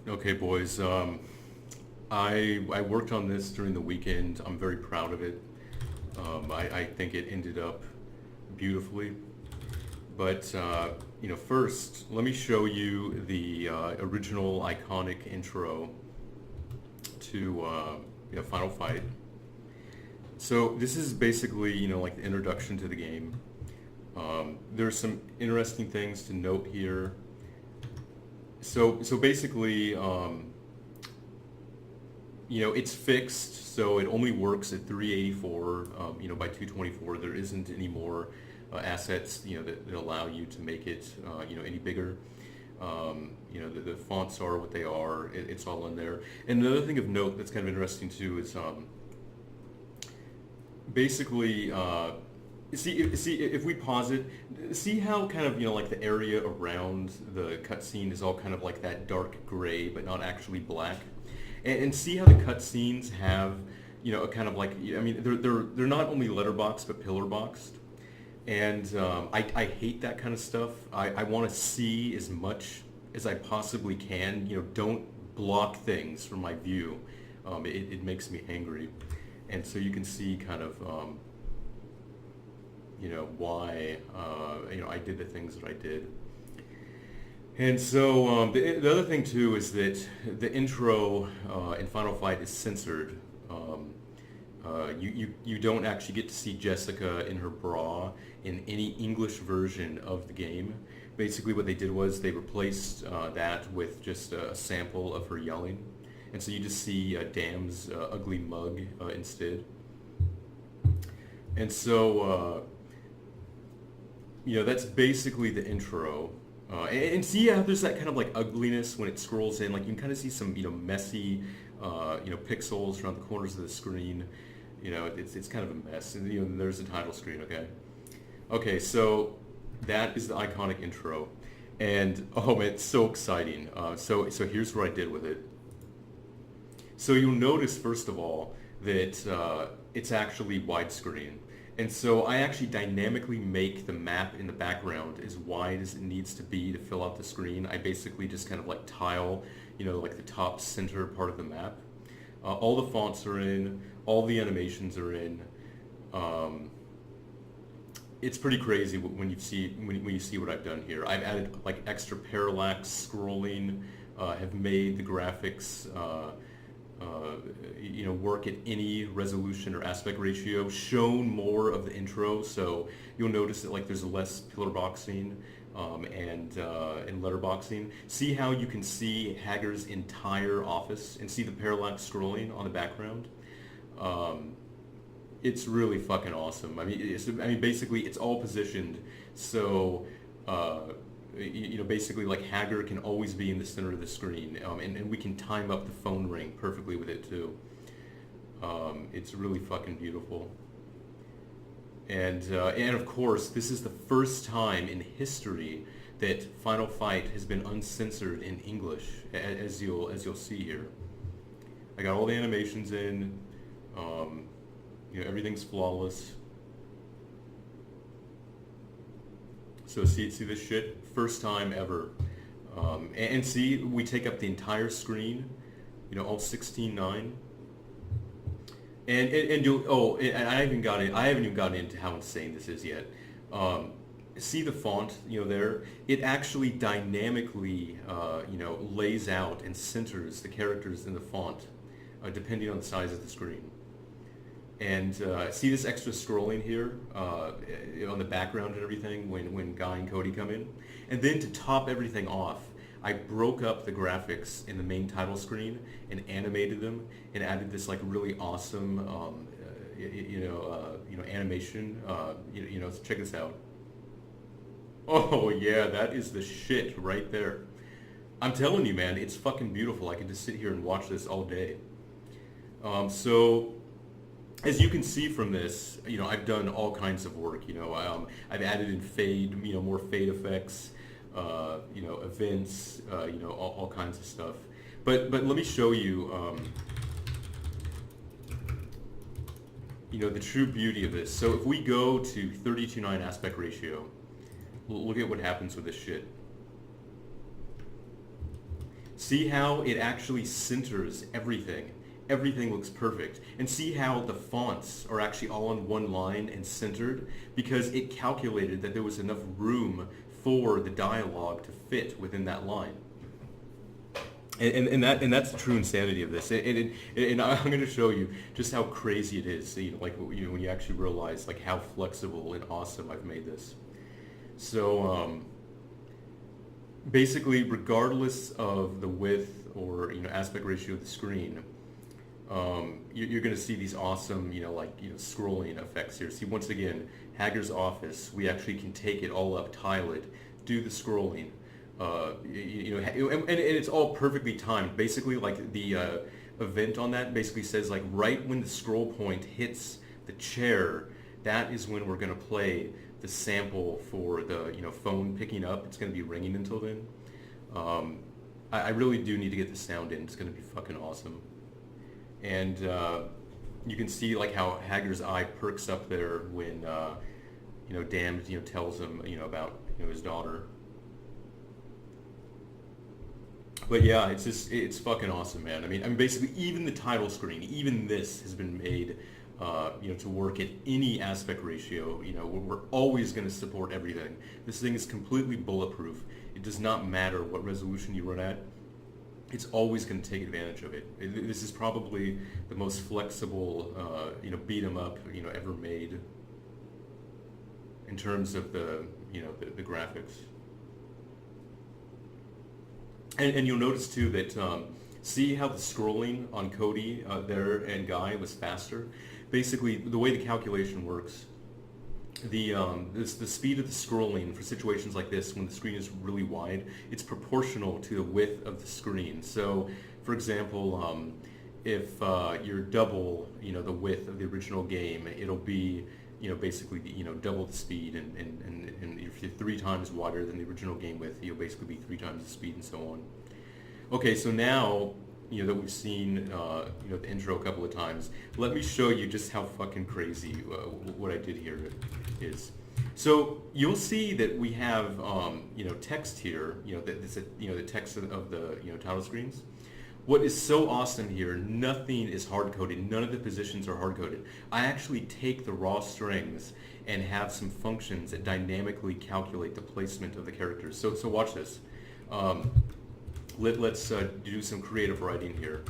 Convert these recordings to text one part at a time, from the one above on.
Okay, boys. I worked on this during the weekend. I'm very proud of it. I think it ended up beautifully. But first, let me show you the original iconic intro to Final Fight. So this is basically like the introduction to the game. There's some interesting things to note here. So basically, it's fixed, so it only works at 384. By 224, there isn't any more assets, that allow you to make it, any bigger. The fonts are what they are. It's all in there. And another thing of note that's kind of interesting too is basically, see if we pause it, see how kind of like the area around the cutscene is all kind of like that dark gray, but not actually black, and see how the cutscenes have a kind of like they're not only letterboxed but pillar boxed, and I hate that kind of stuff. I want to see as much as I possibly can. Don't block things from my view. It makes me angry, and so you can see kind of why I did the things that I did. And so the other thing too is that the intro in Final Fight is censored. You don't actually get to see Jessica in her bra in any English version of the game. Basically what they did was they replaced that with just a sample of her yelling. And so you just see Dam's ugly mug instead. And so that's basically the intro. And see how there's that kind of like ugliness when it scrolls in. Like you can kind of see some messy pixels around the corners of the screen. It's kind of a mess. And there's the title screen. Okay, so that is the iconic intro, and oh man, it's so exciting. So here's what I did with it. So you'll notice first of all that it's actually widescreen. And so I actually dynamically make the map in the background as wide as it needs to be to fill out the screen. I basically just kind of like tile, like the top center part of the map. All the fonts are in, all the animations are in. It's pretty crazy when you see what I've done here. I've added like extra parallax scrolling, have made the graphics work at any resolution or aspect ratio, shown more of the intro, so you'll notice that like there's less pillar boxing and letterboxing. See how you can see Hager's entire office and see the parallax scrolling on the background. It's really fucking awesome. Basically it's all positioned so basically like Hager can always be in the center of the screen, and we can time up the phone ring perfectly with it too. It's really fucking beautiful. And of course, this is the first time in history that Final Fight has been uncensored in English, as you'll see here. I got all the animations in. Everything's flawless. So see this shit? First time ever. And see, we take up the entire screen, all 16:9. And you'll, and I haven't even gotten into how insane this is yet. See the font, there? It actually dynamically, lays out and centers the characters in the font, depending on the size of the screen. And see this extra scrolling here on the background and everything when Guy and Cody come in. And then to top everything off, I broke up the graphics in the main title screen and animated them and added this like really awesome, animation. So check this out. Oh yeah, that is the shit right there. I'm telling you, man, it's fucking beautiful. I can just sit here and watch this all day. So as you can see from this, I've done all kinds of work. I've added in fade, more fade effects, events, all kinds of stuff. But let me show you, the true beauty of this. So if we go to 32:9 aspect ratio, look at what happens with this shit. See how it actually centers everything. Everything looks perfect. And see how the fonts are actually all on one line and centered because it calculated that there was enough room for the dialogue to fit within that line. And that's the true insanity of this. And I'm going to show you just how crazy it is. Like when you actually realize like how flexible and awesome I've made this. So basically, regardless of the width or aspect ratio of the screen, you're going to see these awesome scrolling effects here. See, once again, Hager's Office, we actually can take it all up, tile it, do the scrolling. And it's all perfectly timed. Basically, like the event on that basically says like right when the scroll point hits the chair, that is when we're going to play the sample for the phone picking up. It's going to be ringing until then. I really do need to get the sound in. It's going to be fucking awesome. And you can see like how Hager's eye perks up there when Damned tells him about his daughter. But yeah, it's fucking awesome, man. I mean, basically, even the title screen, even this has been made, to work at any aspect ratio. We're always going to support everything. This thing is completely bulletproof. It does not matter what resolution you run at. It's always going to take advantage of it. This is probably the most flexible, beat 'em up, ever made in terms of the graphics. And you'll notice too that see how the scrolling on Cody there and Guy was faster. Basically, the way the calculation works, the speed of the scrolling for situations like this when the screen is really wide, it's proportional to the width of the screen. So, for example, if you're double the width of the original game, it'll be basically double the speed, and if you're 3 times wider than the original game width, you'll basically be 3 times the speed, and so on. Okay, so now that we've seen the intro a couple of times, let me show you just how fucking crazy what I did here is. So you'll see that we have text here, the text of the title screens. What is so awesome here, nothing is hard-coded. None of the positions are hard-coded. I actually take the raw strings and have some functions that dynamically calculate the placement of the characters. So watch this. Let's do some creative writing here.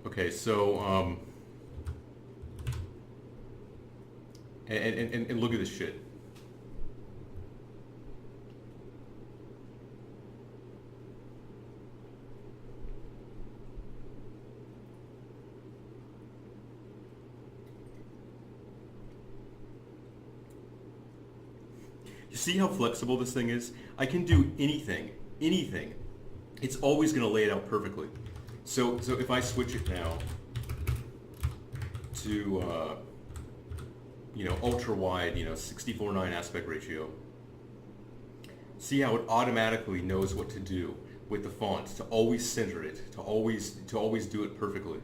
Okay, so and look at this shit. You see how flexible this thing is? I can do anything. It's always going to lay it out perfectly. So if I switch it now to ultra wide, 64:9 aspect ratio, see how it automatically knows what to do with the font to always center it, to always do it perfectly.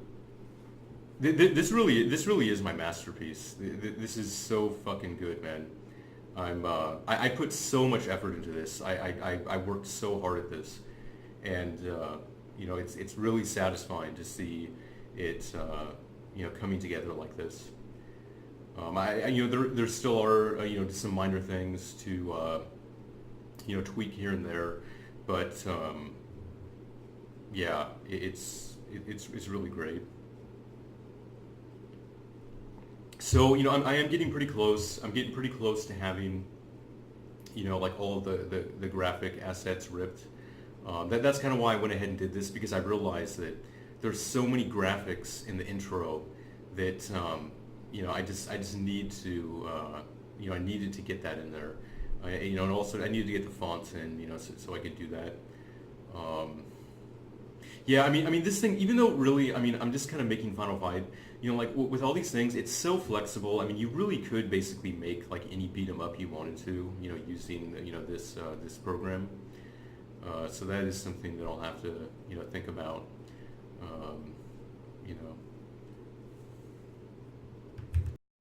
This really is my masterpiece. This is so fucking good, man. I put so much effort into this. I worked so hard at this, and it's really satisfying to see it coming together like this. There still are just some minor things to tweak here and there, but yeah, it's really great. So I am getting pretty close. I'm getting pretty close to having like all of the graphic assets ripped. That's kind of why I went ahead and did this, because I realized that there's so many graphics in the intro that I just need to I needed to get that in there. And also I needed to get the fonts in, so I could do that. Um, yeah, I mean, this thing, even though really, I mean, I'm just kind of making Final Fight, like with all these things, it's so flexible. I mean, you really could basically make like any beat 'em up you wanted to, using, this program. So that is something that I'll have to, think about, um, you know.